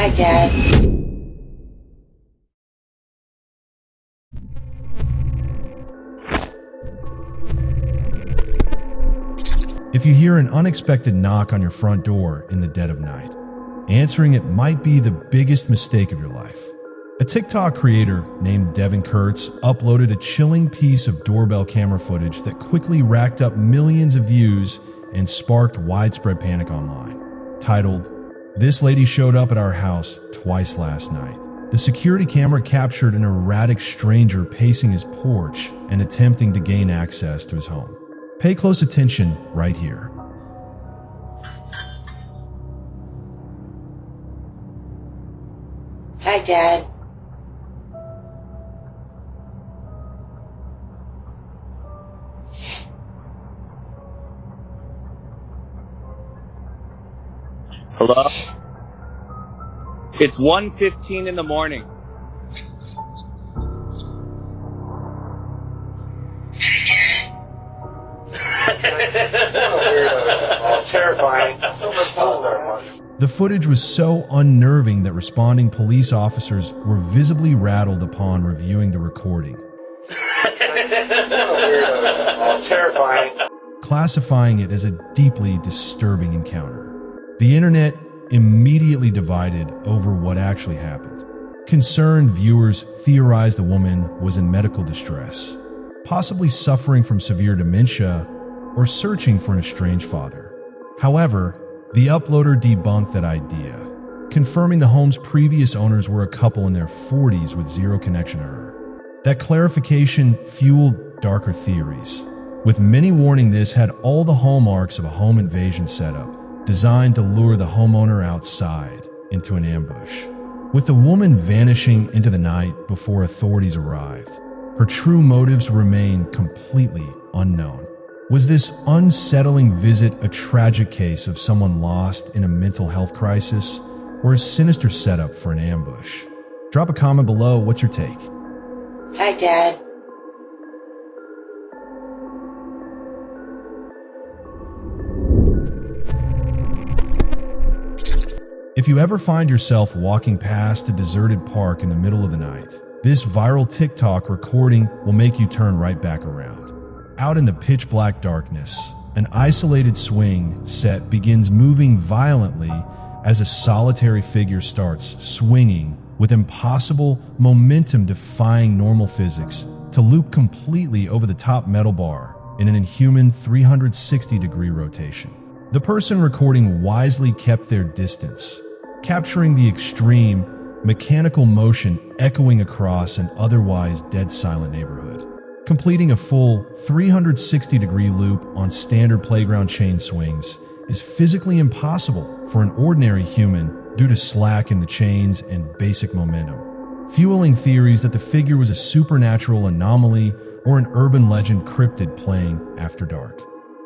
Hi, Dad. If you hear an unexpected knock on your front door in the dead of night, answering it might be the biggest mistake of your life. A TikTok creator named Devin Kurtz uploaded a chilling piece of doorbell camera footage that quickly racked up millions of views and sparked widespread panic online. Titled, "This lady showed up at our house twice last night." The security camera captured an erratic stranger pacing his porch and attempting to gain access to his home. Pay close attention right here. Hi, Dad. Hello? It's 1:15 in the morning. That's terrifying. The footage was so unnerving that responding police officers were visibly rattled upon reviewing the recording, That's terrifying. classifying it as a deeply disturbing encounter. The internet immediately divided over what actually happened. Concerned viewers theorized the woman was in medical distress, possibly suffering from severe dementia or searching for an estranged father. However, the uploader debunked that idea, confirming the home's previous owners were a couple in their 40s with zero connection to her. That clarification fueled darker theories, with many warning this had all the hallmarks of a home invasion setup, designed to lure the homeowner outside into an ambush. With the woman vanishing into the night before authorities arrived, her true motives remain completely unknown. Was this unsettling visit a tragic case of someone lost in a mental health crisis, or a sinister setup for an ambush? Drop a comment below. What's your take? Hi, Dad. If you ever find yourself walking past a deserted park in the middle of the night, this viral TikTok recording will make you turn right back around. Out in the pitch black darkness, an isolated swing set begins moving violently as a solitary figure starts swinging with impossible momentum-defying normal physics to loop completely over the top metal bar in an inhuman 360-degree rotation. The person recording wisely kept their distance, capturing the extreme mechanical motion echoing across an otherwise dead silent neighborhood. Completing a full 360-degree loop on standard playground chain swings is physically impossible for an ordinary human due to slack in the chains and basic momentum, fueling theories that the figure was a supernatural anomaly or an urban legend cryptid playing after dark.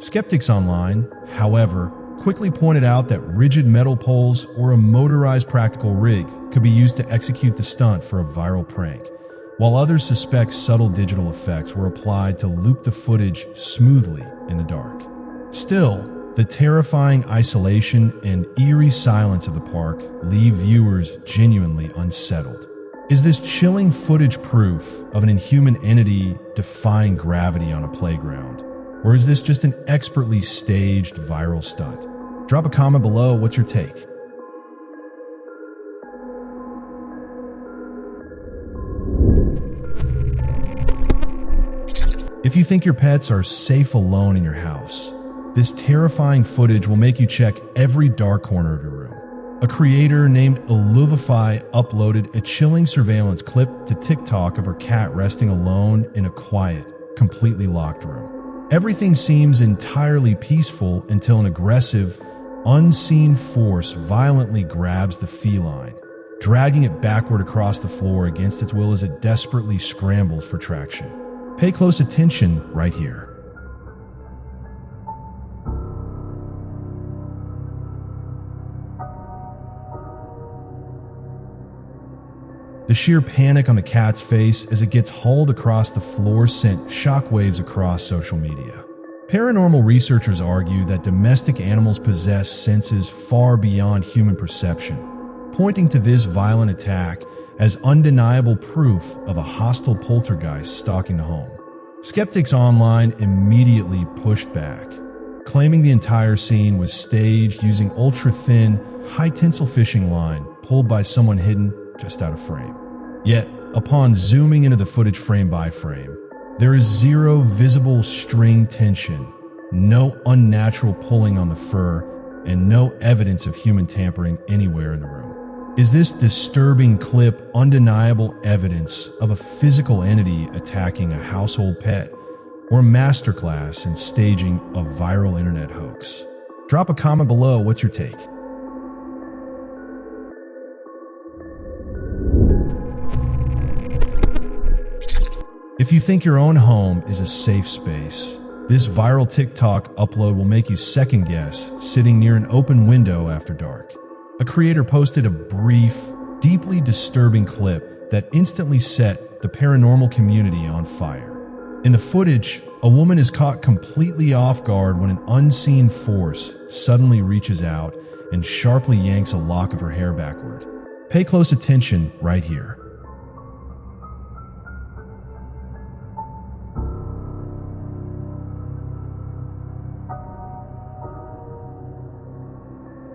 Skeptics online, however, quickly pointed out that rigid metal poles or a motorized practical rig could be used to execute the stunt for a viral prank, while others suspect subtle digital effects were applied to loop the footage smoothly in the dark. Still, the terrifying isolation and eerie silence of the park leave viewers genuinely unsettled. Is this chilling footage proof of an inhuman entity defying gravity on a playground? Or is this just an expertly staged viral stunt? Drop a comment below. What's your take? If you think your pets are safe alone in your house, this terrifying footage will make you check every dark corner of your room. A creator named Illuvify uploaded a chilling surveillance clip to TikTok of her cat resting alone in a quiet, completely locked room. Everything seems entirely peaceful until an aggressive, unseen force violently grabs the feline, dragging it backward across the floor against its will as it desperately scrambles for traction. Pay close attention right here. The sheer panic on the cat's face as it gets hauled across the floor sent shockwaves across social media. Paranormal researchers argue that domestic animals possess senses far beyond human perception, pointing to this violent attack as undeniable proof of a hostile poltergeist stalking the home. Skeptics online immediately pushed back, claiming the entire scene was staged using ultra-thin, high-tensile fishing line pulled by someone hidden just out of frame. Yet, upon zooming into the footage frame by frame, there is zero visible string tension, no unnatural pulling on the fur, and no evidence of human tampering anywhere in the room. Is this disturbing clip undeniable evidence of a physical entity attacking a household pet, or a masterclass in staging a viral internet hoax? Drop a comment below. What's your take? If you think your own home is a safe space, this viral TikTok upload will make you second guess sitting near an open window after dark. A creator posted a brief, deeply disturbing clip that instantly set the paranormal community on fire. In the footage, a woman is caught completely off guard when an unseen force suddenly reaches out and sharply yanks a lock of her hair backward. Pay close attention right here.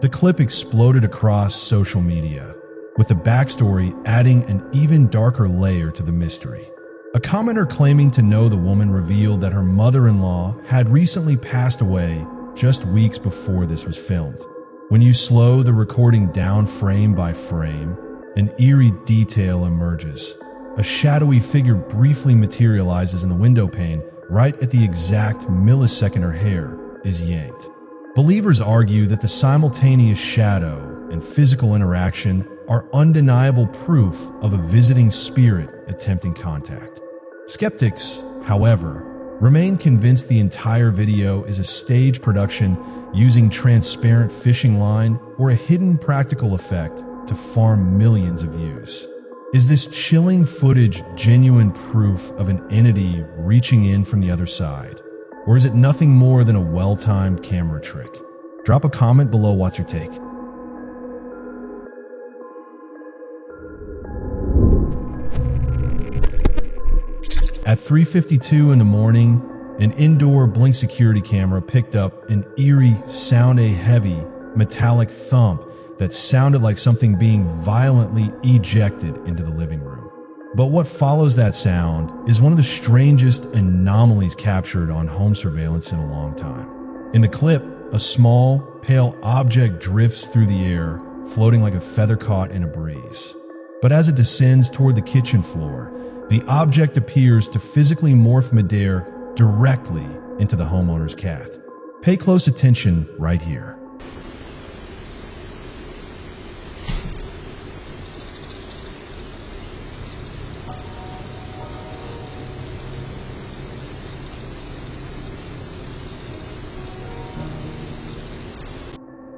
The clip exploded across social media, with the backstory adding an even darker layer to the mystery. A commenter claiming to know the woman revealed that her mother-in-law had recently passed away just weeks before this was filmed. When you slow the recording down frame by frame, an eerie detail emerges. A shadowy figure briefly materializes in the window pane right at the exact millisecond her hair is yanked. Believers argue that the simultaneous shadow and physical interaction are undeniable proof of a visiting spirit attempting contact. Skeptics, however, remain convinced the entire video is a stage production using transparent fishing line or a hidden practical effect to farm millions of views. Is this chilling footage genuine proof of an entity reaching in from the other side? Or is it nothing more than a well-timed camera trick? Drop a comment below. What's your take? At 3:52 in the morning, an indoor Blink security camera picked up an eerie, heavy, metallic thump that sounded like something being violently ejected into the living room. But what follows that sound is one of the strangest anomalies captured on home surveillance in a long time. In the clip, a small, pale object drifts through the air, floating like a feather caught in a breeze. But as it descends toward the kitchen floor, the object appears to physically morph midair directly into the homeowner's cat. Pay close attention right here.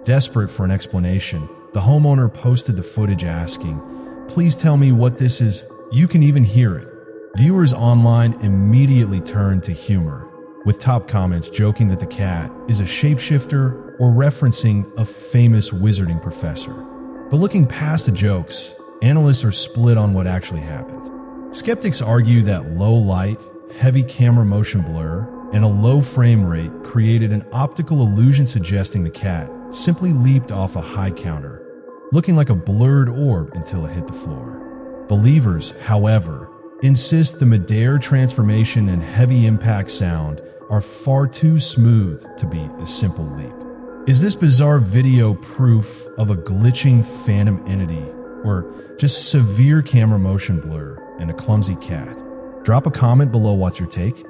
Desperate for an explanation, the homeowner posted the footage asking, "Please tell me what this is." You can even hear it. Viewers online immediately turned to humor, with top comments joking that the cat is a shapeshifter or referencing a famous wizarding professor. But looking past the jokes, analysts are split on what actually happened. Skeptics argue that low light, heavy camera motion blur, and a low frame rate created an optical illusion suggesting the cat simply leaped off a high counter, looking like a blurred orb until it hit the floor. Believers, however, insist the midair transformation and heavy impact sound are far too smooth to be a simple leap. Is this bizarre video proof of a glitching phantom entity, or just severe camera motion blur and a clumsy cat? Drop a comment below. What's your take?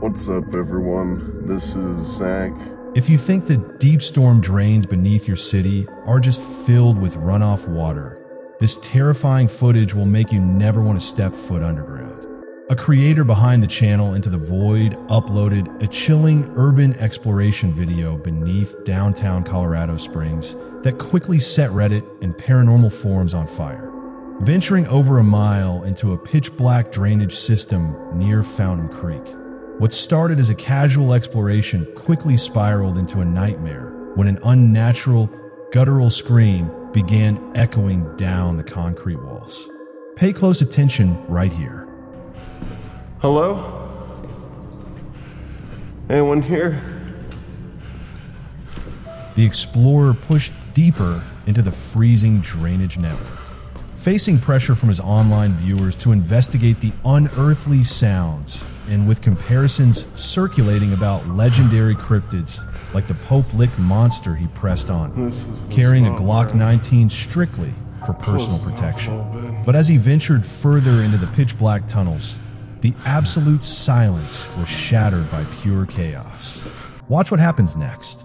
What's up, everyone? This is Zach. If you think the deep storm drains beneath your city are just filled with runoff water, this terrifying footage will make you never want to step foot underground. A creator behind the channel Into the Void uploaded a chilling urban exploration video beneath downtown Colorado Springs that quickly set Reddit and paranormal forums on fire. Venturing over a mile into a pitch-black drainage system near Fountain Creek, What started as a casual exploration quickly spiraled into a nightmare when an unnatural, guttural scream began echoing down the concrete walls. Pay close attention right here. Hello? Anyone here? The explorer pushed deeper into the freezing drainage network, facing pressure from his online viewers to investigate the unearthly sounds, and with comparisons circulating about legendary cryptids like the Pope-Lick monster he pressed on, carrying a Glock 19 strictly for personal protection. But as he ventured further into the pitch-black tunnels, the absolute silence was shattered by pure chaos. Watch what happens next.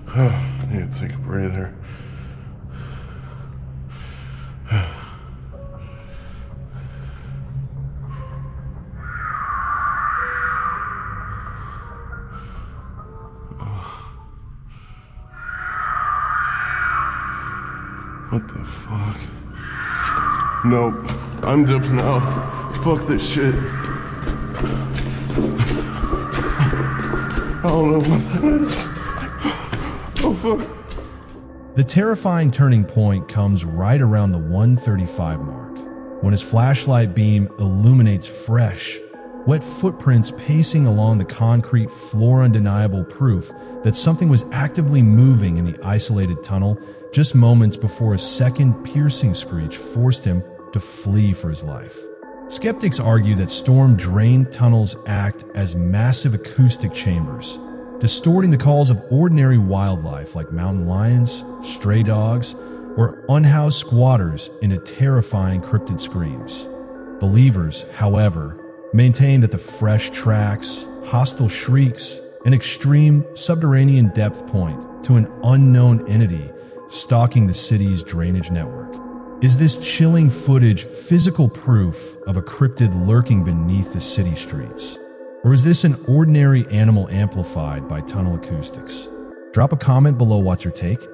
I need to take a breather. What the fuck? Nope. I'm dipping out. Fuck this shit. I don't know what that is. Oh fuck. The terrifying turning point comes right around the 1:35 mark, when his flashlight beam illuminates fresh, wet footprints pacing along the concrete floor, undeniable proof that something was actively moving in the isolated tunnel just moments before a second piercing screech forced him to flee for his life. Skeptics argue that storm-drained tunnels act as massive acoustic chambers, distorting the calls of ordinary wildlife like mountain lions, stray dogs, or unhoused squatters into terrifying cryptid screams. Believers, however, maintain that the fresh tracks, hostile shrieks, and extreme subterranean depth point to an unknown entity stalking the city's drainage network. Is this chilling footage physical proof of a cryptid lurking beneath the city streets? Or is this an ordinary animal amplified by tunnel acoustics? Drop a comment below what's your take.